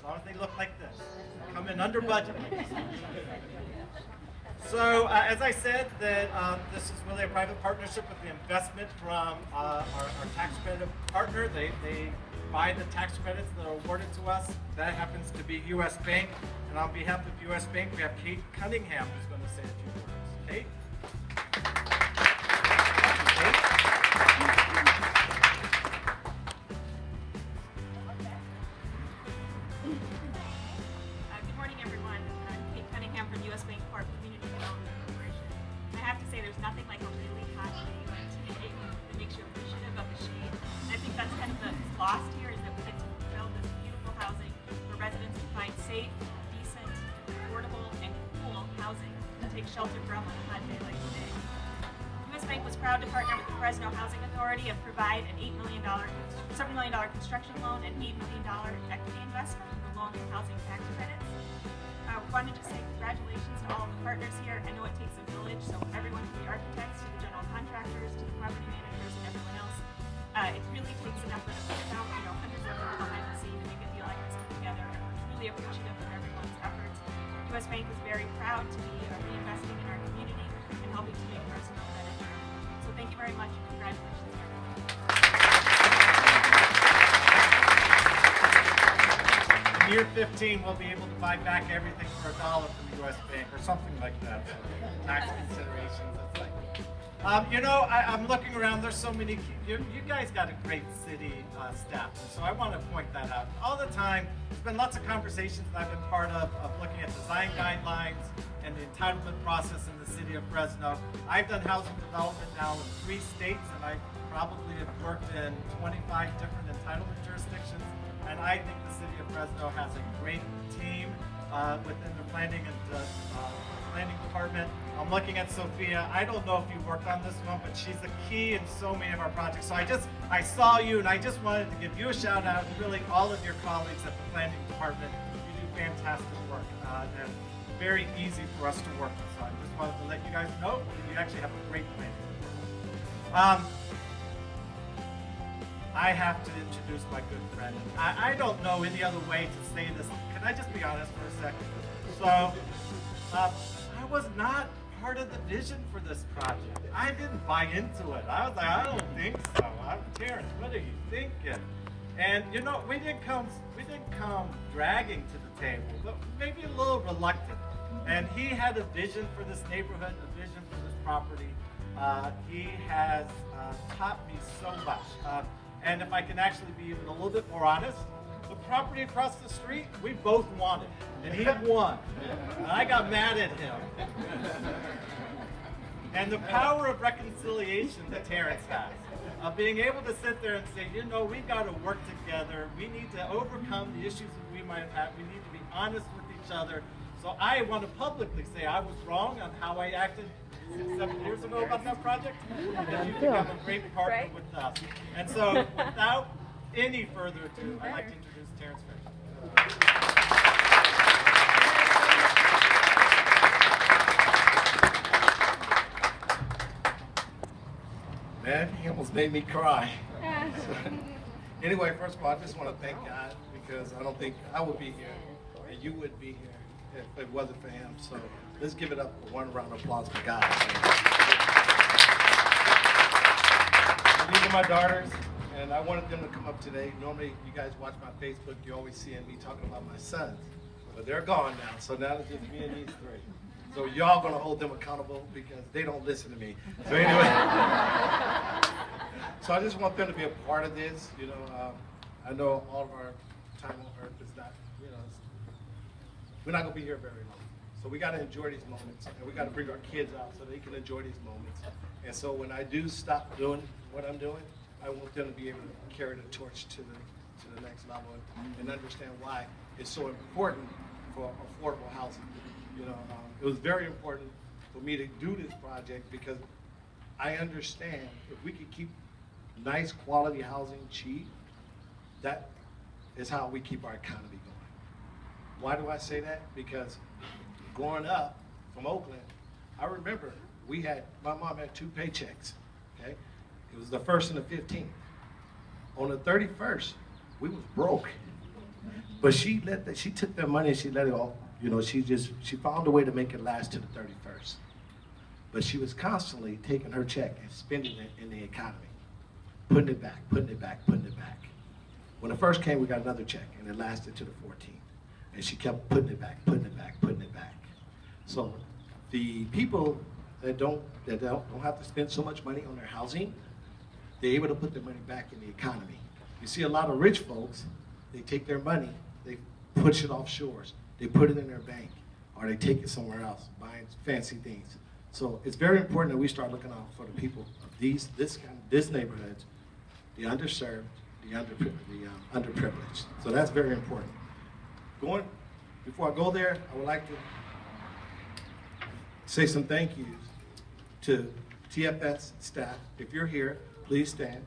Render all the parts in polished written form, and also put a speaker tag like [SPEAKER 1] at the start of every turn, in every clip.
[SPEAKER 1] as long as they look like this. Come in under budget. So, as I said, that this is really a private partnership with the investment from our tax credit partner. They buy the tax credits that are awarded to us. That happens to be U.S. Bank. And on behalf of U.S. Bank, we have Kate Cunningham who's going to say a few words. Kate?
[SPEAKER 2] Good morning, everyone. I'm Kate Cunningham from U.S. Bank Community Development Corporation. I have to say, there's nothing like a really hot day like today that makes you appreciative of the shade. And I think that's kind of the lost here, is that we get to build this beautiful housing where residents can find safe, decent, affordable, and cool housing to take shelter from on a hot day like today. U.S. Bank was proud to partner with the Fresno Housing Authority and provide an $7 million construction loan and $8 million equity investment in the low-income housing tax credits. I wanted to say congratulations to all of the partners here. I know it takes a village, so everyone from the architects to the general contractors to the property managers and everyone else. It really takes an effort to put out, hundreds of people behind the scenes to make a deal like this come together. And we're truly appreciative of everyone's efforts. U.S. Bank is very proud to be reinvesting in our community and helping to make Fresno better. So thank you very much and congratulations, everyone.
[SPEAKER 1] In year 15, we'll be able to buy back everything for $1 from the U.S. Bank or something like that. So, tax considerations, that's like. I'm looking around. There's so many. You guys got a great city staff, and so I want to point that out. All the time, there's been lots of conversations that I've been part of looking at design guidelines and the entitlement process in the city of Fresno. I've done housing development now in 3 states, and I probably have worked in 25 different entitlement jurisdictions. And I think the city of Fresno has a great team within the planning and planning department. I'm looking at Sophia. I don't know if you worked on this one, but she's the key in so many of our projects. So I saw you, and I just wanted to give you a shout out, and really all of your colleagues at the planning department. You do fantastic work, and very easy for us to work with. So I just wanted to let you guys know that you actually have a great planning department. I have to introduce my good friend. I don't know any other way to say this. Can I just be honest for a second? So, I was not part of the vision for this project. I didn't buy into it. I was like, I don't think so. I'm Terrence, what are you thinking? And we didn't come dragging to the table, but maybe a little reluctant. And he had a vision for this neighborhood, a vision for this property. He has taught me so much. And if I can actually be even a little bit more honest, the property across the street, we both wanted, and he won. And I got mad at him. And the power of reconciliation that Terrence has, of being able to sit there and say, we got to work together. We need to overcome the issues that we might have had. We need to be honest with each other. So I want to publicly say I was wrong on how I acted 7 years ago about that project, and you've become a great partner with us. And so, without any further ado, I'd like to introduce Terrence Fisher.
[SPEAKER 3] Man, he almost made me cry. Anyway, first of all, I just want to thank God, because I don't think I would be here and you would be here if it wasn't for him. So let's give it up for one round of applause for God. These are my daughters, and I wanted them to come up today. Normally, you guys watch my Facebook, you're always seeing me talking about my sons, but they're gone now. So now it's just me and these 3. So y'all gonna hold them accountable because they don't listen to me. So anyway, so I just want them to be a part of this. I know all of our time on earth is not, we're not gonna be here very long. So we gotta enjoy these moments, and we gotta bring our kids out so they can enjoy these moments. And so when I do stop doing what I'm doing, I want them to be able to carry the torch to the next level and understand why it's so important for affordable housing. It was very important for me to do this project because I understand if we could keep nice quality housing cheap, that is how we keep our economy going. Why do I say that? Because growing up from Oakland, I remember my mom had 2 paychecks, okay? It was the 1st and the 15th. On the 31st, we was broke. But she took that money and she let it all, you know, she found a way to make it last to the 31st. But she was constantly taking her check and spending it in the economy, putting it back, putting it back, putting it back. When it first came, we got another check and it lasted to the 14th. And she kept putting it back, putting it back, putting it back. So the people that don't have to spend so much money on their housing, they're able to put their money back in the economy. You see a lot of rich folks, they take their money, they push it offshores, they put it in their bank, or they take it somewhere else, buying fancy things. So it's very important that we start looking out for the people of this neighborhood, the underserved, the underprivileged. So that's very important. Before I go there, I would like to say some thank yous to TFS staff. If you're here, please stand.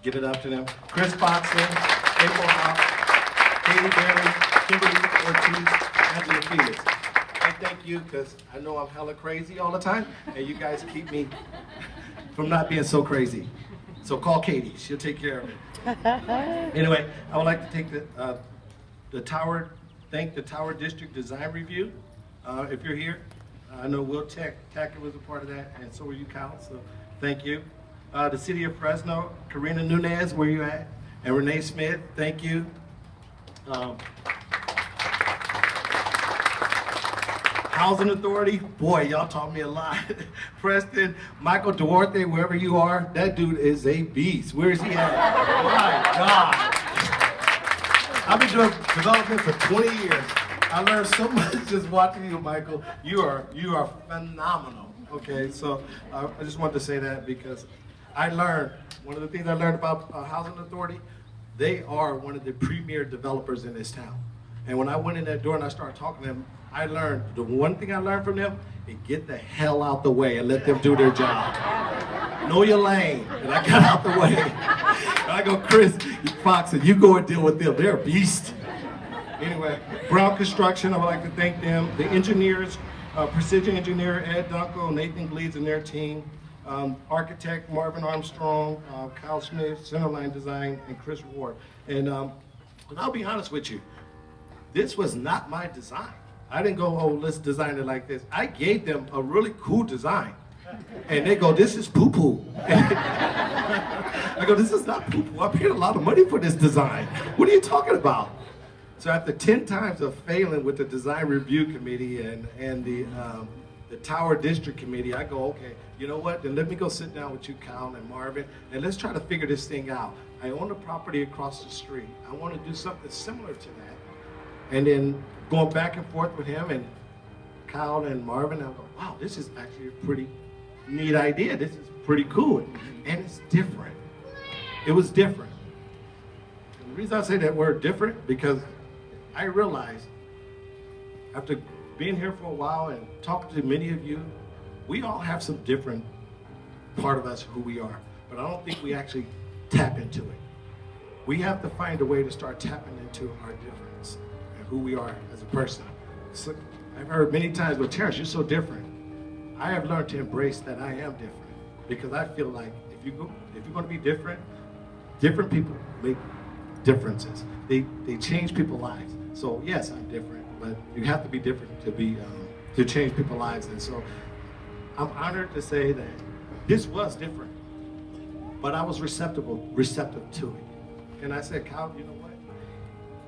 [SPEAKER 3] Give it up to them. Chris Boxer, April Hop, Katie Berry, Kimberly Ortiz, Angela Felix. I thank you because I know I'm hella crazy all the time, and you guys keep me from not being so crazy. So call Katie, she'll take care of it. Anyway, I would like to take thank the Tower District Design Review. If you're here, I know Will Tackett was a part of that, and so were you, Kyle, so thank you. The City of Fresno, Karina Nunez, where you at? And Renee Smith, thank you. Housing Authority, boy, y'all taught me a lot. Preston, Michael Duarte, wherever you are, that dude is a beast. Where is he at? My God. I've been doing development for 20 years. I learned so much just watching you, Michael. You are phenomenal. Okay, so I just wanted to say that because I learned, one of the things I learned about Housing Authority, they are one of the premier developers in this town. And when I went in that door and I started talking to them, I learned, the one thing I learned from them is get the hell out the way and let them do their job. Know your lane. And I got out the way. And I go, Chris Fox, and you go and deal with them. They're a beast. Anyway, Brown Construction, I would like to thank them. The engineers, precision engineer Ed Dunkel, Nathan Gleeds and their team. Architect Marvin Armstrong, Kyle Smith, Centerline Design, and Chris Ward. And I'll be honest with you, this was not my design. I didn't go, oh, let's design it like this. I gave them a really cool design. And they go, this is poo-poo. I go, this is not poo-poo. I paid a lot of money for this design. What are you talking about? So after 10 times of failing with the design review committee and the Tower District Committee, I go, okay, you know what? Then let me go sit down with you, Kyle and Marvin, and let's try to figure this thing out. I own a property across the street. I want to do something similar to that. And then going back and forth with him and Kyle and Marvin, I go, wow, this is actually a pretty neat idea. This is pretty cool. And it's different. It was different. And the reason I say that word different, because I realized after being here for a while and talking to many of you, we all have some different part of us who we are, but I don't think we actually tap into it. We have to find a way to start tapping into our difference and who we are as a person. So I've heard many times, well, Terrence, you're so different. I have learned to embrace that I am different, because I feel like if you're going to be different, different people make differences. They change people's lives. So yes, I'm different, but you have to be different to change people's lives. And so I'm honored to say that this was different, but I was receptive to it. And I said, Kyle, you know what?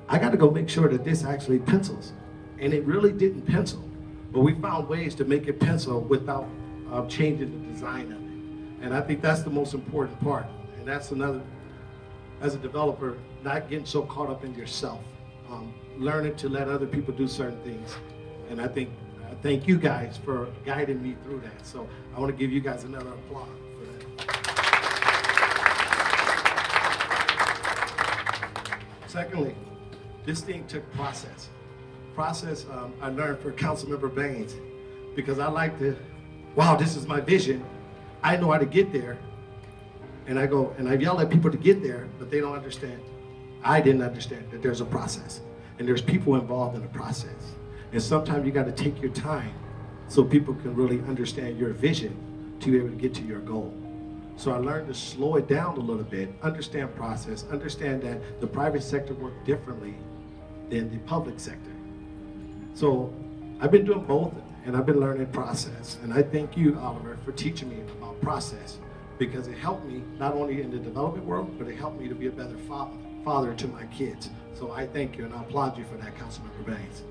[SPEAKER 3] I got to go make sure that this actually pencils. And it really didn't pencil, but we found ways to make it pencil without changing the design of it. And I think that's the most important part. And that's another, as a developer, not getting so caught up in yourself. Learning to let other people do certain things. And I thank you guys for guiding me through that. So I want to give you guys another applause for that. Secondly, this thing took process. I learned for Councilmember Baines, because I like to, wow, this is my vision. I know how to get there. And I go, and I yell at people to get there, but they don't understand. I didn't understand that there's a process. And there's people involved in the process. And sometimes you got to take your time so people can really understand your vision to be able to get to your goal. So I learned to slow it down a little bit, understand process, understand that the private sector works differently than the public sector. So I've been doing both, and I've been learning process. And I thank you, Oliver, for teaching me about process, because it helped me not only in the development world, but it helped me to be a better father to my kids. So I thank you, and I applaud you for that, Councilmember Banks.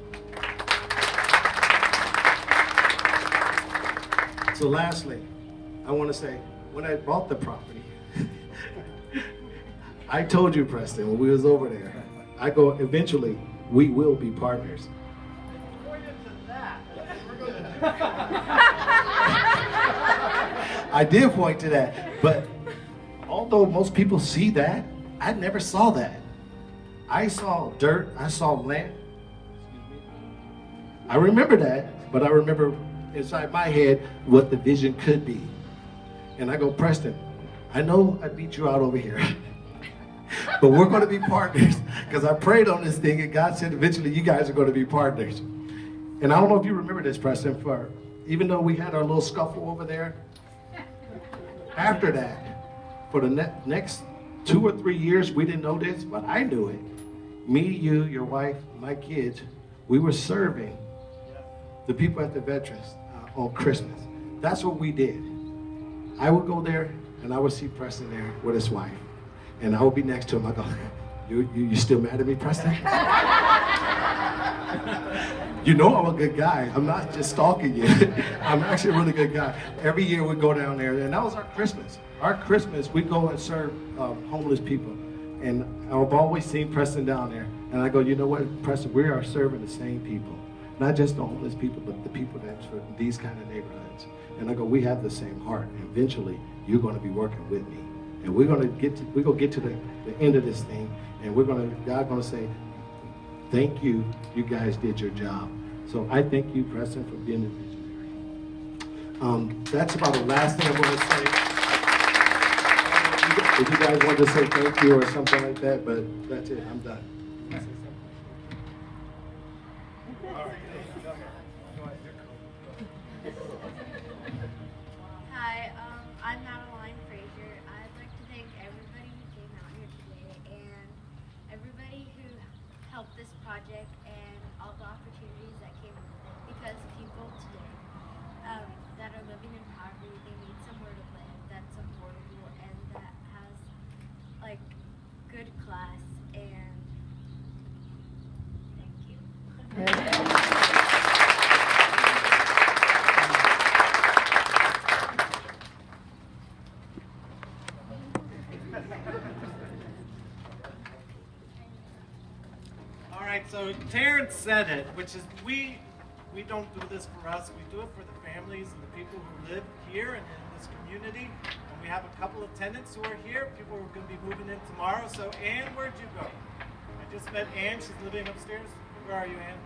[SPEAKER 3] So lastly, I want to say, when I bought the property, I told you, Preston, when we was over there, I go, eventually, we will be partners. I did point to that, but although most people see that, I never saw that. I saw dirt, I saw land. I remember that, but I remember inside my head what the vision could be. And I go, Preston, I know I beat you out over here, but we're going to be partners, because I prayed on this thing and God said eventually you guys are going to be partners. And I don't know if you remember this, Preston, even though we had our little scuffle over there, after that, for the next 2 or 3 years, we didn't know this, but I knew it. Me, you, your wife, my kids, we were serving the people at the Veterans on Christmas. That's what we did. I would go there, and I would see Preston there with his wife. And I would be next to him. I go, you still mad at me, Preston? You know I'm a good guy. I'm not just stalking you. I'm actually a really good guy. Every year we go down there, and that was our Christmas. Our Christmas, we go and serve homeless people. And I've always seen Preston down there. And I go, you know what, Preston, we are serving the same people. Not just the homeless people, but the people that's for these kind of neighborhoods. And I go, we have the same heart. And eventually, you're going to be working with me. And we're going to get to the end of this thing. And God's going to say, thank you. You guys did your job. So I thank you, Preston, for being a visionary. That's about the last thing I'm going to say. If you guys want to say thank you or something like that, but that's it. I'm done.
[SPEAKER 4] Hi, I'm Madeline Frazier. I'd like to thank everybody who came out here today and everybody who helped this project and all the opportunities that came with it. Because people today that are living in poverty, they need somewhere to live that's affordable and that has like good class, and thank you.
[SPEAKER 1] All right, so Terrence said it, which is we don't do this for us. We do it for the families and the people who live here and in this community. And we have a couple of tenants who are here. People are going to be moving in tomorrow. So Ann, where'd you go? I just met Ann. She's living upstairs. Where are you, Ann?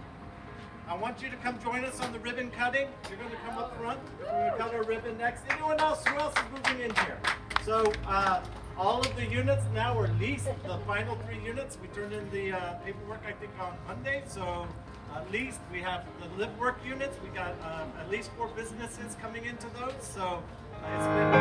[SPEAKER 1] I want you to come join us on the ribbon cutting. You're going to come up front. We're going to cut our ribbon next. Anyone else? Who else is moving in here? So all of the units now are leased. The final 3 units. We turned in the paperwork, I think, on Monday. So leased. We have the live work units. We got at least 4 businesses coming into those. So it's been